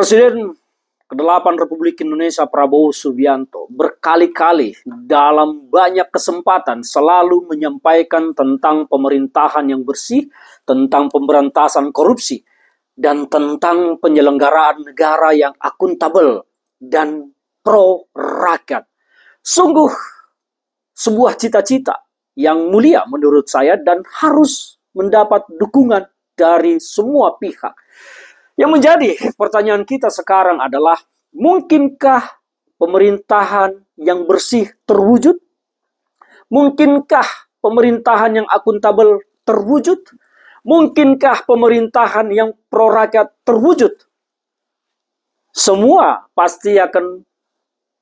Presiden ke-8 Republik Indonesia Prabowo Subianto berkali-kali dalam banyak kesempatan selalu menyampaikan tentang pemerintahan yang bersih, tentang pemberantasan korupsi, dan tentang penyelenggaraan negara yang akuntabel dan pro rakyat. Sungguh sebuah cita-cita yang mulia menurut saya dan harus mendapat dukungan dari semua pihak. Yang menjadi pertanyaan kita sekarang adalah, mungkinkah pemerintahan yang bersih terwujud? Mungkinkah pemerintahan yang akuntabel terwujud? Mungkinkah pemerintahan yang pro rakyat terwujud? Semua pasti akan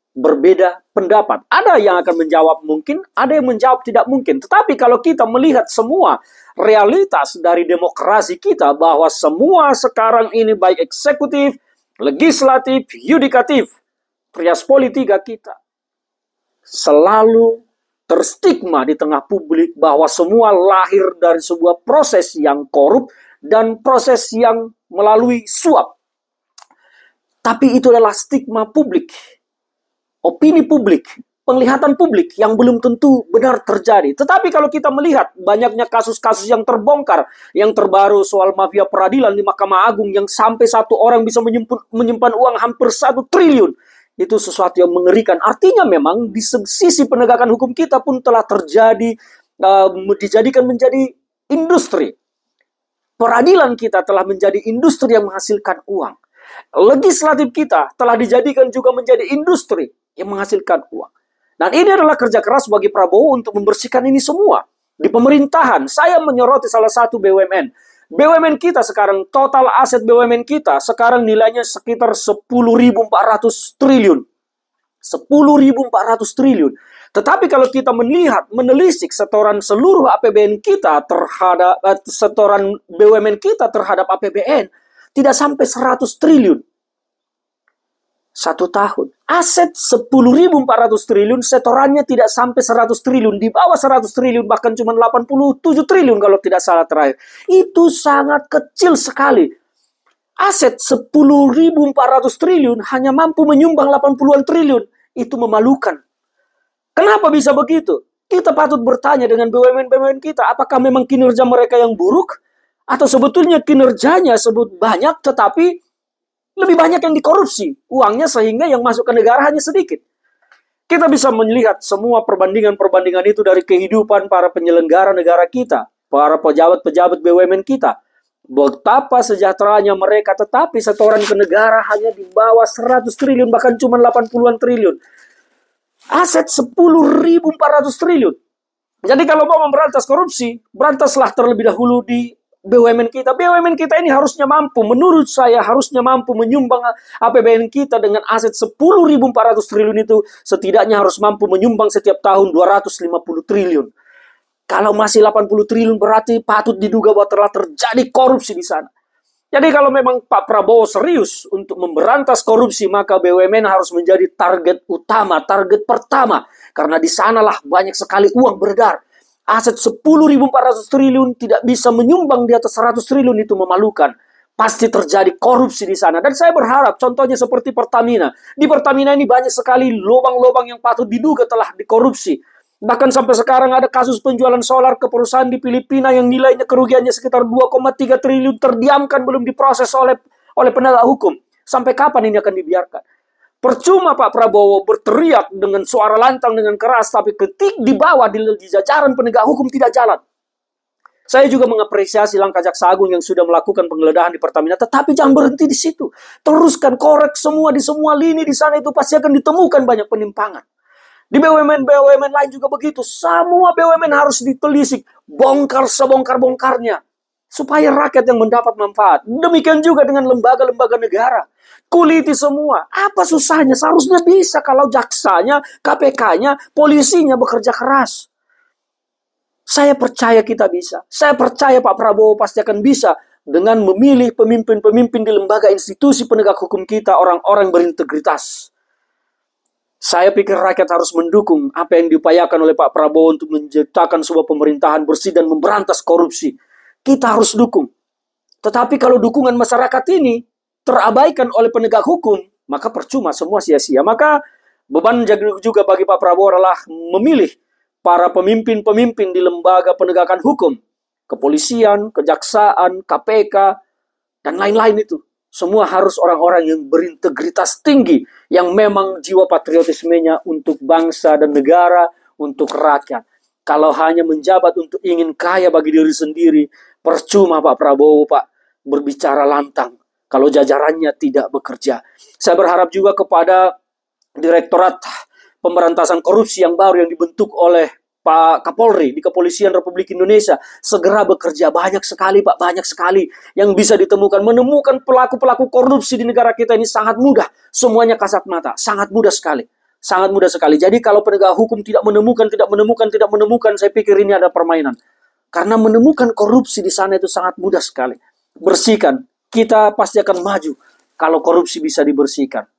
berbeda pendapat. Ada yang akan menjawab mungkin, ada yang menjawab tidak mungkin. Tetapi kalau kita melihat semua realitas dari demokrasi kita, bahwa semua sekarang ini baik eksekutif, legislatif, yudikatif, trias politika kita selalu terstigma di tengah publik bahwa semua lahir dari sebuah proses yang korup dan proses yang melalui suap. Tapi itu adalah stigma publik, opini publik, penglihatan publik yang belum tentu benar terjadi. Tetapi kalau kita melihat banyaknya kasus-kasus yang terbongkar, yang terbaru soal mafia peradilan di Mahkamah Agung yang sampai satu orang bisa menyimpan uang hampir 1 triliun. Itu sesuatu yang mengerikan. Artinya memang di sisi penegakan hukum kita pun telah terjadi, dijadikan menjadi industri. Peradilan kita telah menjadi industri yang menghasilkan uang. Legislatif kita telah dijadikan juga menjadi industri yang menghasilkan uang. Dan ini adalah kerja keras bagi Prabowo untuk membersihkan ini semua. Di pemerintahan, saya menyoroti salah satu BUMN. BUMN kita sekarang, total aset BUMN kita sekarang nilainya sekitar 10.400 triliun. 10.400 triliun. Tetapi kalau kita melihat, menelisik setoran seluruh APBN kita terhadap, setoran BUMN kita terhadap APBN, tidak sampai 100 triliun. 1 tahun. Aset 10.400 triliun, setorannya tidak sampai 100 triliun. Di bawah 100 triliun, bahkan cuma 87 triliun kalau tidak salah terakhir. Itu sangat kecil sekali. Aset 10.400 triliun hanya mampu menyumbang 80-an triliun. Itu memalukan. Kenapa bisa begitu? Kita patut bertanya dengan BUMN-BUMN kita, apakah memang kinerja mereka yang buruk? Atau sebetulnya kinerjanya sebut banyak, tetapi lebih banyak yang dikorupsi uangnya sehingga yang masuk ke negara hanya sedikit. Kita bisa melihat semua perbandingan-perbandingan itu dari kehidupan para penyelenggara negara kita, para pejabat-pejabat BUMN kita. Betapa sejahteranya mereka, tetapi setoran ke negara hanya di bawah 100 triliun, bahkan cuma 80-an triliun. Aset 10.400 triliun. Jadi kalau mau memberantas korupsi, berantaslah terlebih dahulu di BUMN kita. BUMN kita ini harusnya mampu, menurut saya harusnya mampu menyumbang APBN kita dengan aset 10.400 triliun itu, setidaknya harus mampu menyumbang setiap tahun 250 triliun. Kalau masih 80 triliun berarti patut diduga bahwa telah terjadi korupsi di sana. Jadi kalau memang Pak Prabowo serius untuk memberantas korupsi, maka BUMN harus menjadi target utama, target pertama. Karena di sanalah banyak sekali uang beredar. Aset 10.400 triliun tidak bisa menyumbang di atas 100 triliun, itu memalukan. Pasti terjadi korupsi di sana. Dan saya berharap contohnya seperti Pertamina. Di Pertamina ini banyak sekali lubang-lubang yang patut diduga telah dikorupsi. Bahkan sampai sekarang ada kasus penjualan solar ke perusahaan di Filipina yang nilainya kerugiannya sekitar 2,3 triliun terdiamkan, belum diproses oleh penegak hukum. Sampai kapan ini akan dibiarkan? Percuma Pak Prabowo berteriak dengan suara lantang, dengan keras, tapi ketik di bawah di jajaran penegak hukum tidak jalan. Saya juga mengapresiasi langkah Jaksa Agung yang sudah melakukan penggeledahan di Pertamina, tetapi jangan berhenti di situ. Teruskan, korek semua di semua lini di sana, itu pasti akan ditemukan banyak penyimpangan. Di BUMN lain juga begitu. Semua BUMN harus ditelisik, bongkar sebongkar-bongkarnya, supaya rakyat yang mendapat manfaat. Demikian juga dengan lembaga-lembaga negara. Kuliti semua. Apa susahnya? Seharusnya bisa kalau jaksanya, KPK-nya, polisinya bekerja keras. Saya percaya kita bisa. Saya percaya Pak Prabowo pasti akan bisa dengan memilih pemimpin-pemimpin di lembaga institusi penegak hukum kita, orang-orang berintegritas. Saya pikir rakyat harus mendukung apa yang diupayakan oleh Pak Prabowo untuk menciptakan sebuah pemerintahan bersih dan memberantas korupsi. Kita harus dukung. Tetapi kalau dukungan masyarakat ini terabaikan oleh penegak hukum, maka percuma, semua sia-sia. Maka beban juga bagi Pak Prabowo adalah memilih para pemimpin-pemimpin di lembaga penegakan hukum, kepolisian, kejaksaan, KPK, dan lain-lain itu. Semua harus orang-orang yang berintegritas tinggi, yang memang jiwa patriotismenya untuk bangsa dan negara, untuk rakyat. Kalau hanya menjabat untuk ingin kaya bagi diri sendiri, percuma Pak Prabowo, Pak, berbicara lantang kalau jajarannya tidak bekerja. Saya berharap juga kepada Direktorat Pemberantasan Korupsi yang baru yang dibentuk oleh Pak Kapolri di Kepolisian Republik Indonesia segera bekerja. Banyak sekali, Pak, banyak sekali yang bisa ditemukan. Menemukan pelaku-pelaku korupsi di negara kita ini sangat mudah. Semuanya kasat mata, sangat mudah sekali. Sangat mudah sekali. Jadi kalau penegak hukum tidak menemukan, saya pikir ini ada permainan. Karena menemukan korupsi di sana itu sangat mudah sekali. Bersihkan, kita pasti akan maju kalau korupsi bisa dibersihkan.